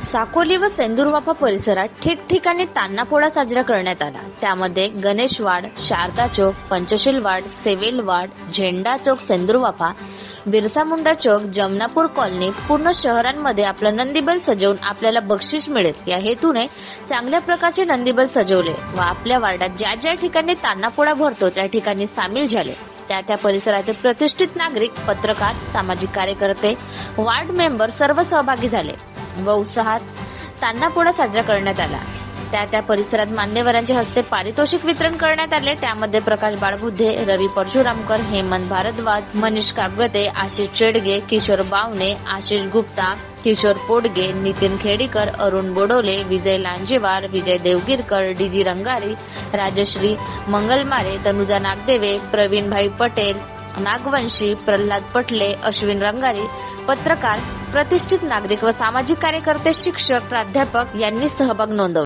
साकोली व सेंदूरवाफा परिसरात ठिकठिकाणी तान्हापोळा साजरा करण्यात आला। त्यामध्ये गणेशवाड, शारदा चौक, पंचशील वाड, सेवेल वाड, झेंडा चौक, सेंदूरवाफा, बिरसा मुंडा चौक, जमनापूर कॉलनी पूर्ण शहरांमध्ये आपलं नंदीबैल सजवून आपल्याला बक्षीस मिळेल या हेतूने चांगल्या प्रकारचे नंदीबैल सजवले व आपल्या वार्डात ज्या ज्या ठिकाणी तान्हापोळा भरतो त्या ठिकाणी सामील झाले। त्या परिसरातील प्रतिष्ठित नागरिक, पत्रकार, सामाजिक कार्यकर्ते, वार्ड मेंबर सर्व सहभागी झाले व उत्साहात तान्हापोळा साजरा करण्यात आला। त्या परिसरात मान्यवरांच्या हस्ते पारितोषिक वितरण करण्यात आले। त्यामध्ये प्रकाश बाळबुद्धे, रवी परशुरामकर, हेमंत भारद्वाज, मनीष कापगते, आशिष चेडगे, किशोर बावणे, आशिष गुप्ता, किशोर पोडगे, नितीन खेडीकर, अरुण बोडोले, विजय लांजेवार, विजय देवगिरकर, डीजी रंगारी, राजश्री मंगलमारे, तनुजा नागदेवे, प्रवीणभाई पटेल, नागवंशी, प्रल्हाद पटले, अश्विन रंगारी, पत्रकार, प्रतिष्ठित नागरिक व सामाजिक कार्यकर्ते, शिक्षक, प्राध्यापक यांनी सहभाग नोंदवला।